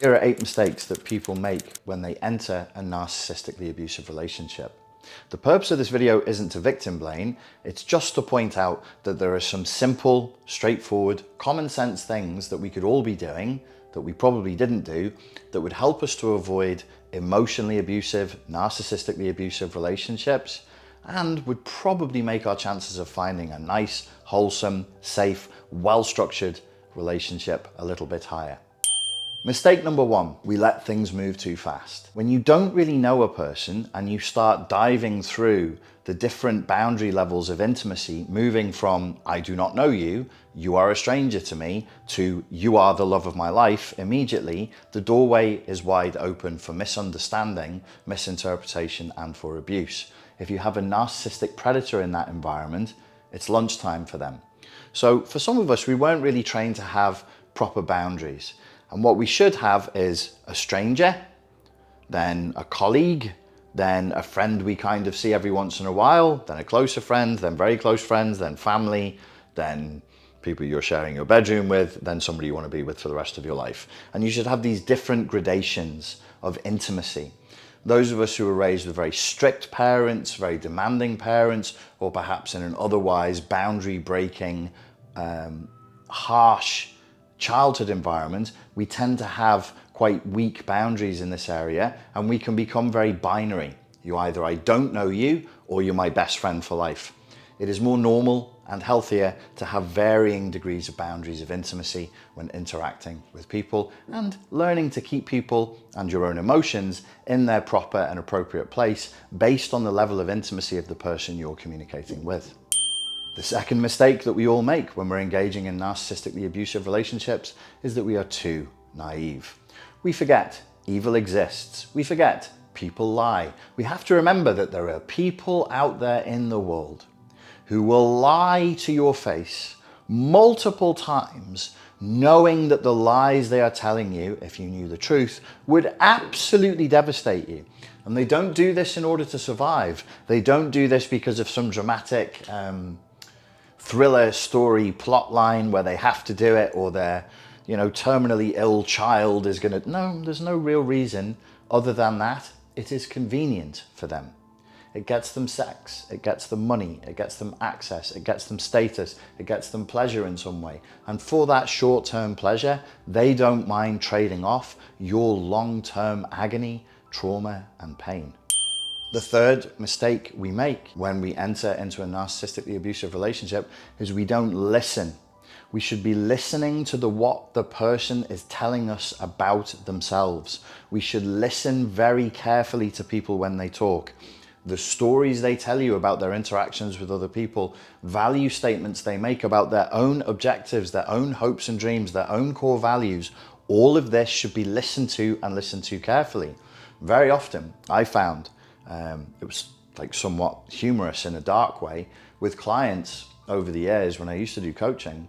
Here are 8 mistakes that people make when they enter a narcissistically abusive relationship. The purpose of this video isn't to victim blame, it's just to point out that there are some simple, straightforward, common sense things that we could all be doing, that we probably didn't do, that would help us to avoid emotionally abusive, narcissistically abusive relationships, and would probably make our chances of finding a nice, wholesome, safe, well-structured relationship a little bit higher. Mistake number 1, we let things move too fast. When you don't really know a person and you start diving through the different boundary levels of intimacy, moving from I do not know you, you are a stranger to me, to you are the love of my life, immediately the doorway is wide open for misunderstanding, misinterpretation, and for abuse. If you have a narcissistic predator in that environment, it's lunchtime for them. So for some of us, we weren't really trained to have proper boundaries. And what we should have is a stranger, then a colleague, then a friend we kind of see every once in a while, then a closer friend, then very close friends, then family, then people you're sharing your bedroom with, then somebody you want to be with for the rest of your life. And you should have these different gradations of intimacy. Those of us who were raised with very strict parents, very demanding parents, or perhaps in an otherwise boundary-breaking, harsh childhood environment, we tend to have quite weak boundaries in this area, and we can become very binary. You either I don't know you, or you're my best friend for life. It is more normal and healthier to have varying degrees of boundaries of intimacy when interacting with people, and learning to keep people and your own emotions in their proper and appropriate place based on the level of intimacy of the person you're communicating with. The second mistake that we all make when we're engaging in narcissistically abusive relationships is that we are too naive. We forget evil exists. We forget people lie. We have to remember that there are people out there in the world who will lie to your face multiple times, knowing that the lies they are telling you, if you knew the truth, would absolutely devastate you. And they don't do this in order to survive. They don't do this because of some dramatic thriller story plot line where they have to do it, or their terminally ill child is gonna. No, there's no real reason other than that it is convenient for them. It gets them sex, it gets them money, it gets them access, it gets them status, it gets them pleasure in some way. And for that short-term pleasure, they don't mind trading off your long-term agony, trauma, and pain. The third mistake we make when we enter into a narcissistically abusive relationship is we don't listen. We should be listening to what the person is telling us about themselves. We should listen very carefully to people when they talk. The stories they tell you about their interactions with other people, value statements they make about their own objectives, their own hopes and dreams, their own core values, all of this should be listened to, and listened to carefully. Very often, I found, it was like somewhat humorous in a dark way, with clients over the years when I used to do coaching,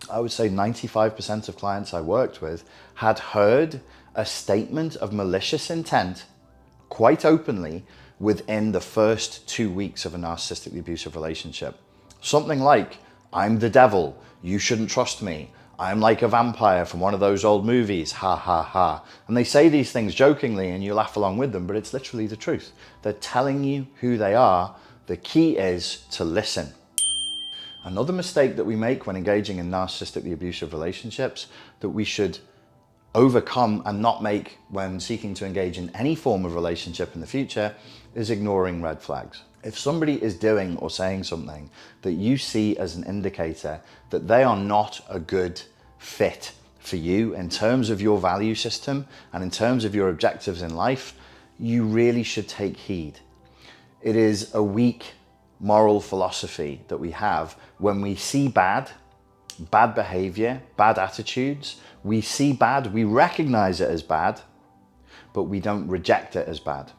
I would say 95% of clients I worked with had heard a statement of malicious intent quite openly within the first 2 weeks of a narcissistically abusive relationship. Something like, I'm the devil, you shouldn't trust me, I'm like a vampire from one of those old movies, ha ha ha. And they say these things jokingly and you laugh along with them, but it's literally the truth. They're telling you who they are. The key is to listen. Another mistake that we make when engaging in narcissistically abusive relationships that we should overcome and not make when seeking to engage in any form of relationship in the future is ignoring red flags. If somebody is doing or saying something that you see as an indicator that they are not a good fit for you in terms of your value system and in terms of your objectives in life, you really should take heed. It is a weak moral philosophy that we have when we see bad behavior, bad attitudes. We see bad, we recognize it as bad, but we don't reject it as bad.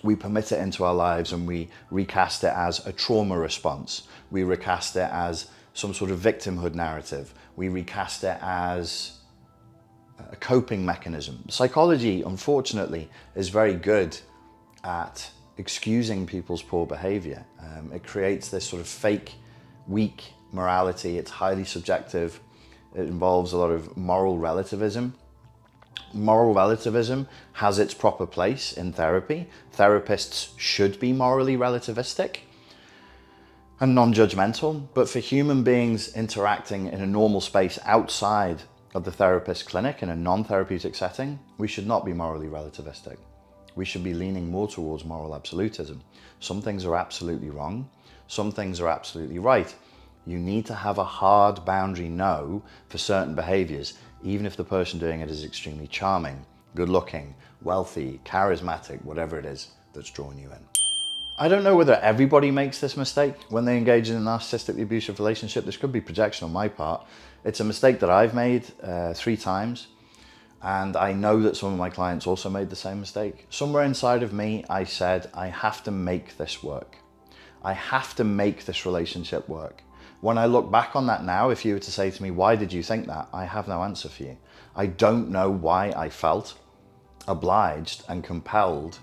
We permit it into our lives and we recast it as a trauma response. We recast it as some sort of victimhood narrative. We recast it as a coping mechanism. Psychology, unfortunately, is very good at excusing people's poor behavior. It creates this sort of fake, weak morality. It's highly subjective. It involves a lot of moral relativism. Moral relativism has its proper place in therapy. Therapists should be morally relativistic and non-judgmental, but for human beings interacting in a normal space outside of the therapist clinic in a non-therapeutic setting, we should not be morally relativistic. We should be leaning more towards moral absolutism. Some things are absolutely wrong. Some things are absolutely right. You need to have a hard boundary no for certain behaviors, even if the person doing it is extremely charming, good looking, wealthy, charismatic, whatever it is that's drawing you in. I don't know whether everybody makes this mistake when they engage in a narcissistically abusive relationship. This could be projection on my part. It's a mistake that I've made 3 times. And I know that some of my clients also made the same mistake. Somewhere inside of me, I said, I have to make this work. I have to make this relationship work. When I look back on that now, if you were to say to me, why did you think that? I have no answer for you. I don't know why I felt obliged and compelled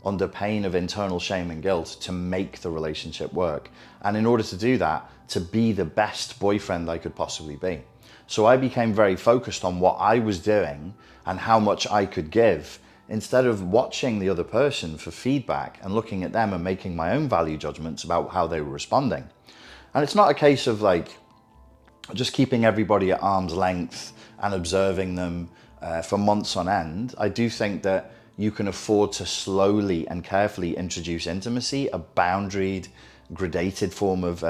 under pain of internal shame and guilt to make the relationship work. And in order to do that, to be the best boyfriend I could possibly be. So I became very focused on what I was doing and how much I could give, instead of watching the other person for feedback and looking at them and making my own value judgments about how they were responding. And it's not a case of like just keeping everybody at arm's length and observing them for months on end. I do think that you can afford to slowly and carefully introduce intimacy, a boundaried, gradated form of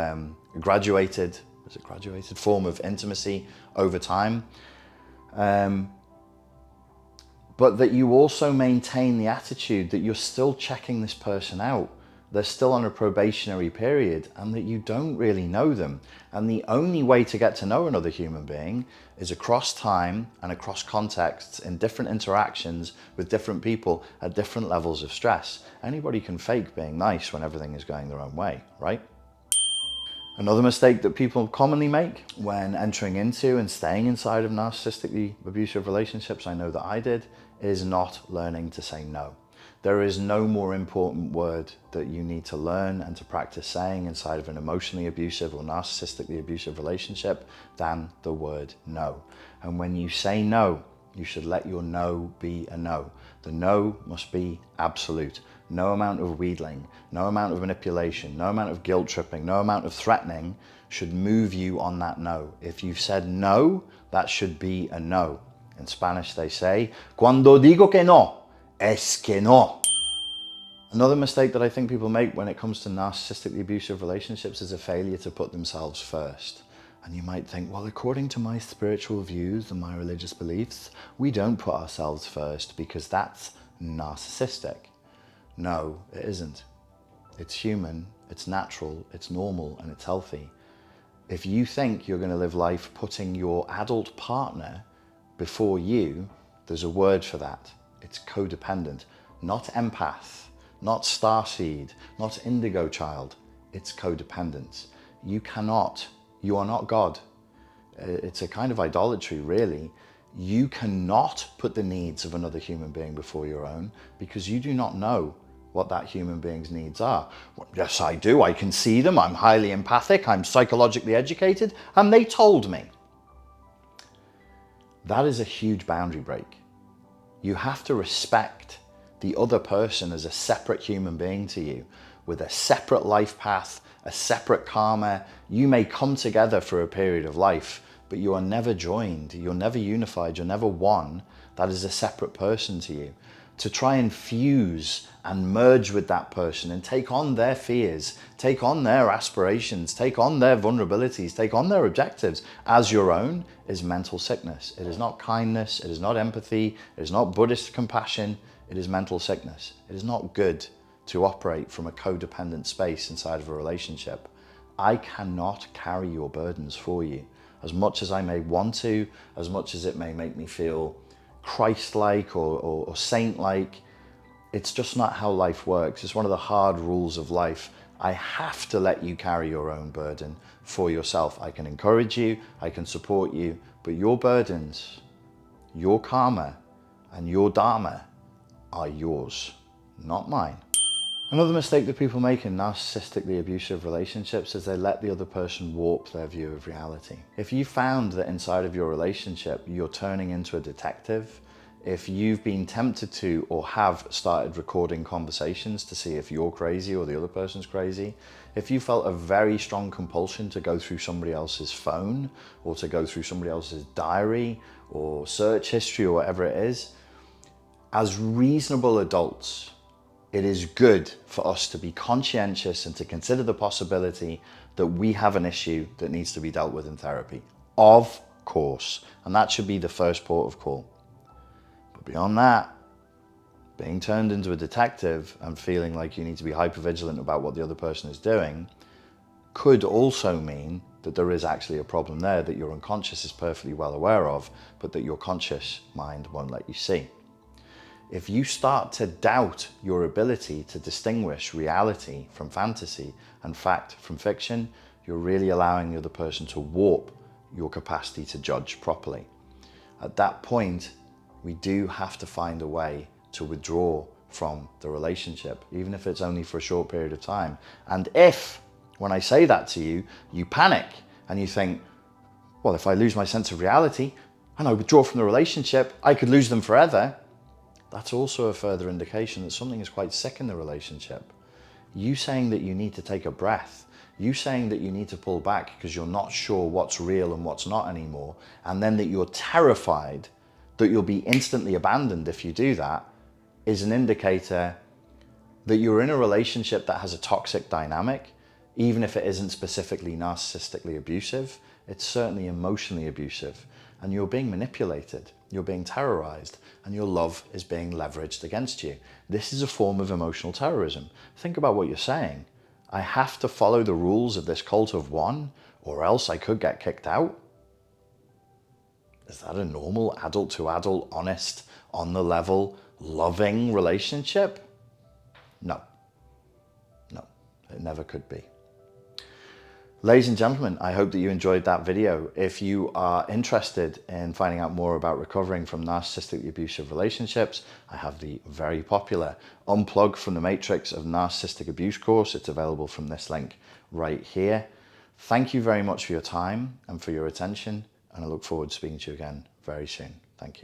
graduated form of intimacy over time. But that you also maintain the attitude that you're still checking this person out. They're still on a probationary period and that you don't really know them. And the only way to get to know another human being is across time and across contexts in different interactions with different people at different levels of stress. Anybody can fake being nice when everything is going their own way, right? Another mistake that people commonly make when entering into and staying inside of narcissistically abusive relationships, I know that I did, is not learning to say no. There is no more important word that you need to learn and to practice saying inside of an emotionally abusive or narcissistically abusive relationship than the word no. And when you say no, you should let your no be a no. The no must be absolute. No amount of wheedling, no amount of manipulation, no amount of guilt tripping, no amount of threatening should move you on that no. If you've said no, that should be a no. In Spanish they say, cuando digo que no, es que no. Another mistake that I think people make when it comes to narcissistically abusive relationships is a failure to put themselves first. And you might think, well, according to my spiritual views and my religious beliefs, we don't put ourselves first because that's narcissistic. No, it isn't. It's human, it's natural, it's normal, and it's healthy. If you think you're going to live life putting your adult partner before you, there's a word for that. It's codependent, not empath, not starseed, not indigo child. It's codependence. You are not God. It's a kind of idolatry, really. You cannot put the needs of another human being before your own because you do not know what that human being's needs are. Well, yes, I do. I can see them. I'm highly empathic. I'm psychologically educated. And they told me. That is a huge boundary break. You have to respect the other person as a separate human being to you, with a separate life path, a separate karma. You may come together for a period of life, but you are never joined. You're never unified. You're never one. That is a separate person to you. To try and fuse and merge with that person and take on their fears, take on their aspirations, take on their vulnerabilities, take on their objectives as your own is mental sickness. It is not kindness. It is not empathy. It is not Buddhist compassion. It is mental sickness. It is not good to operate from a codependent space inside of a relationship. I cannot carry your burdens for you. As much as I may want to, as much as it may make me feel Christ-like or saint-like, it's just not how life works. It's one of the hard rules of life. I have to let you carry your own burden for yourself. I can encourage you, I can support you, but your burdens, your karma, and your dharma are yours, not mine. Another mistake that people make in narcissistically abusive relationships is they let the other person warp their view of reality. If you found that inside of your relationship, you're turning into a detective, if you've been tempted to or have started recording conversations to see if you're crazy or the other person's crazy, if you felt a very strong compulsion to go through somebody else's phone or to go through somebody else's diary or search history or whatever it is, as reasonable adults, it is good for us to be conscientious and to consider the possibility that we have an issue that needs to be dealt with in therapy. Of course. And that should be the first port of call. But beyond that, being turned into a detective and feeling like you need to be hypervigilant about what the other person is doing could also mean that there is actually a problem there that your unconscious is perfectly well aware of, but that your conscious mind won't let you see. If you start to doubt your ability to distinguish reality from fantasy and fact from fiction, you're really allowing the other person to warp your capacity to judge properly. At that point, we do have to find a way to withdraw from the relationship, even if it's only for a short period of time. And if, when I say that to you, you panic and you think, well, if I lose my sense of reality and I withdraw from the relationship, I could lose them forever. That's also a further indication that something is quite sick in the relationship. You saying that you need to take a breath, you saying that you need to pull back because you're not sure what's real and what's not anymore, and then that you're terrified that you'll be instantly abandoned if you do that, is an indicator that you're in a relationship that has a toxic dynamic. Even if it isn't specifically narcissistically abusive, it's certainly emotionally abusive, and you're being manipulated, you're being terrorized, and your love is being leveraged against you. This is a form of emotional terrorism. Think about what you're saying. I have to follow the rules of this cult of one, or else I could get kicked out. Is that a normal adult to adult, honest, on the level, loving relationship? No, it never could be. Ladies and gentlemen, I hope that you enjoyed that video. If you are interested in finding out more about recovering from narcissistically abusive relationships, I have the very popular Unplug from the Matrix of Narcissistic Abuse course. It's available from this link right here. Thank you very much for your time and for your attention, and I look forward to speaking to you again very soon.